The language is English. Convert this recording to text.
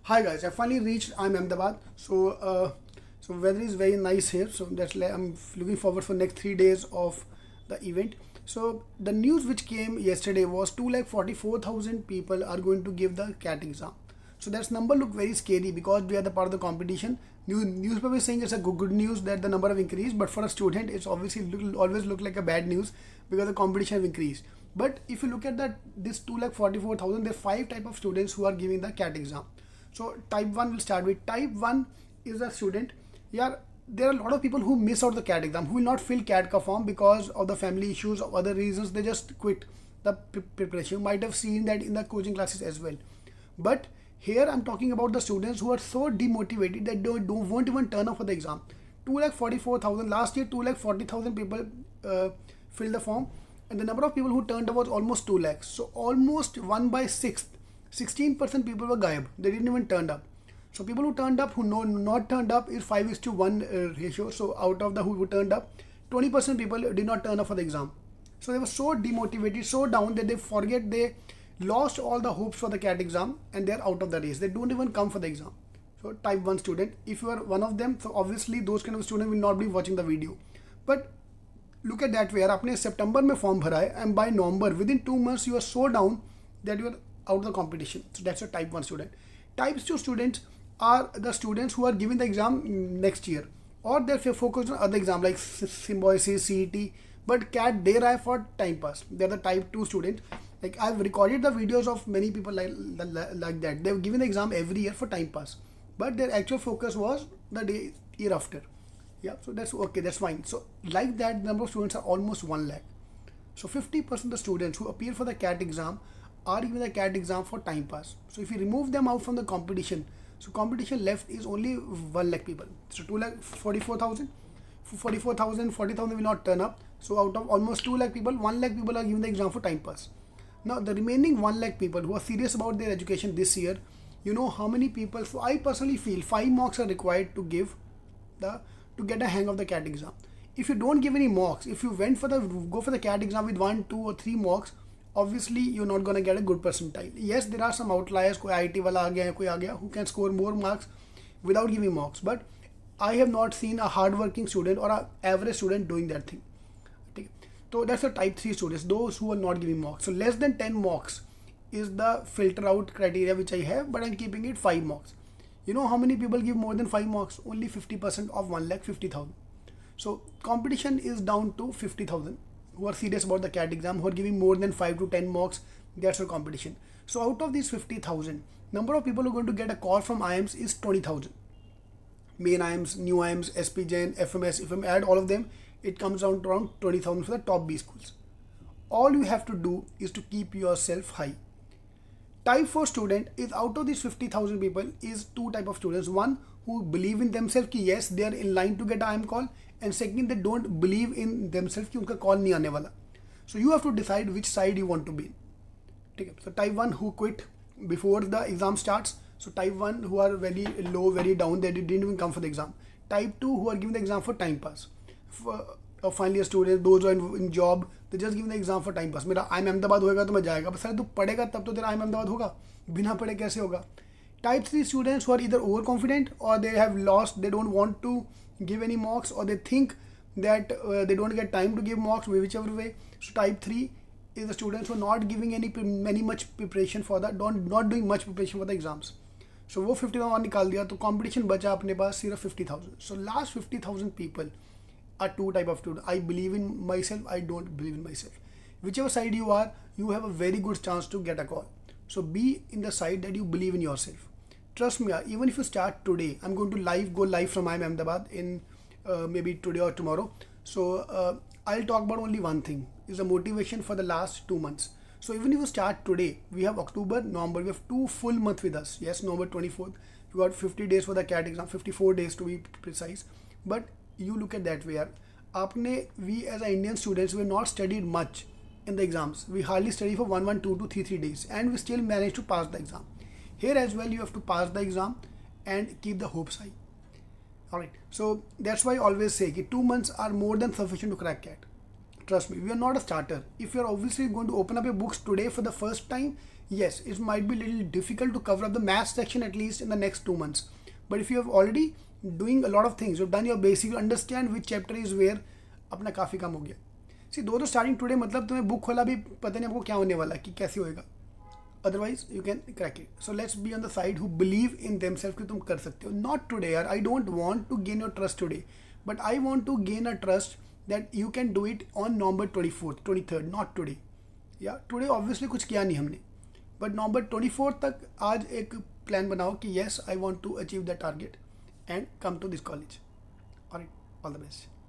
Hi guys, I finally reached Ahmedabad. So weather is very nice here. So that's like I'm looking forward for next 3 days of the event. So the news which came yesterday was 2,44,000 people are going to give the CAT exam. So that number look very scary because we are the part of the competition. Newspaper is saying it's a good news that the number have increased, but for a student, it's obviously always look like a bad news because the competition have increased. But if you look at that, this 2,44,000, there are five type of students who are giving the CAT exam. So type 1 will start with type 1 is a student. Yeah, there are a lot of people who miss out the CAT exam, who will not fill CAT ka form because of the family issues or other reasons. They just quit the preparation. You might have seen that in the coaching classes as well. But here I'm talking about the students who are so demotivated that won't even turn up for the exam. 2,44,000 last year, 2,40,000 people filled the form, and the number of people who turned up was almost 2 lakhs. So almost 1 by 6th, 16% people were gayab. They didn't even turn up. So people who turned up, who not turned up is 5:1 ratio. So out of the who turned up, 20% people did not turn up for the exam. So they were so demotivated, so down that they lost all the hopes for the CAT exam and they're out of the race. They don't even come for the exam. So type 1 student, if you are one of them, so obviously those kind of students will not be watching the video. But look at that way, यार आपने सितंबर में form भरा है and by November within 2 months you are so down that you are out of the competition. So that's a type 1 student. Type 2 students are the students who are giving the exam next year, or they're focused on other exam like symbiosis, CET, but CAT they are for time pass. They're the type 2 students. Like I've recorded the videos of many people like that. They've given the exam every year for time pass, but their actual focus was the year after. Yeah, so that's okay, that's fine. So like that, the number of students are almost 1 lakh. So 50% of the students who appear for the CAT exam are giving the CAT exam for time pass. So if you remove them out from the competition, so competition left is only 1 lakh people. So 2 lakh 44,000, 40,000 will not turn up. So out of almost 2 lakh people, 1 lakh people are giving the exam for time pass. Now the remaining 1 lakh people who are serious about their education this year, you know how many people? So I personally feel 5 mocks are required to give to get a hang of the CAT exam. If you don't give any mocks, if you go for the CAT exam with 1, 2 or 3 mocks, obviously you're not gonna get a good percentile. Yes, there are some outliers, koi IT wala aa gaya, koi aa gaya, who can score more marks without giving mocks. But I have not seen a hardworking student or an average student doing that thing. Okay. So that's the type 3 students, those who are not giving mocks. So less than 10 mocks is the filter out criteria which I have, but I'm keeping it 5 mocks. You know how many people give more than 5 mocks? Only 50% of 1,50,000. So competition is down to 50,000 who are serious about the CAT exam, who are giving more than 5 to 10 mocks. That's your competition. So out of these 50,000, number of people who are going to get a call from IIMs is 20,000. Main IIMs, new IIMs, SPGen, FMS. If I add all of them, it comes down to around 20,000 for the top B schools. All you have to do is to keep yourself high. Type 4 student is out of these 50,000 people is 2 type of students. One who believe in themselves कि yes they are in line to get IIM call, and second they don't believe in themselves कि उनका call नहीं आने वाला. So you have to decide which side you want to be. ठीक है. So type 1 who quit before the exam starts. So type 1 who are very low, very down, they didn't even come for the exam. Type 2 who are giving the exam for time pass. For final year students, those who are in job, they just give the exam for time pass. मेरा IIM Ahmedabad होएगा तो मैं जाएगा, बस sir तू पढ़ेगा तब तो तेरा IIM अहमदाबाद होगा, बिना पढ़े कैसे होगा? Type 3 students who are either overconfident or they have lost, they don't want to give any mocks, or they think that they don't get time to give mocks, whichever way. So type 3 is the students who are not giving any much preparation for that, not doing much preparation for the exams. So वो 50,000 निकाल दिया तो competition बचा अपने पास सिर्फ 50,000. So last 50,000 people are 2 type of students. I believe in myself, I don't believe in myself. Whichever side you are, you have a very good chance to get a call. So be in the side that you believe in yourself. Trust me, even if you start today, I'm going to go live from IIM Ahmedabad in maybe today or tomorrow. So I'll talk about only one thing, is the motivation for the last 2 months. So even if you start today, we have October, November, we have 2 full months with us. Yes, November 24th, we got 50 days for the CAT exam, 54 days to be precise. But you look at that way, we as Indian students, we have not studied much in the exams. We hardly study for 2 to 3 days, and we still manage to pass the exam. Here as well, you have to pass the exam and keep the hopes high. Alright, so that's why I always say that 2 months are more than sufficient to crack CAT. trust me, we are not a starter. If you're obviously going to open up your books today for the first time, yes, it might be a little difficult to cover up the math section at least in the next 2 months. But if you have already doing a lot of things, you've done your basic, you understand which chapter is where, अपना काफ़ी काम हो गया. See, दो starting today मतलब तुम्हें book खोला भी पता नहीं आपको क्या होने वाला कि कैसे होएगा. Otherwise you can crack it. So let's be on the side who believe in themselves कि तुम कर सकते हो. Not today यार, I don't want to gain your trust today, but I want to gain a trust that you can do it on November 24th, 23rd, not today. Yeah, today obviously कुछ किया नहीं हमने, but November 24th तक आज एक plan बनाओ कि yes, I want to achieve the target and come to this college. Alright, all the best.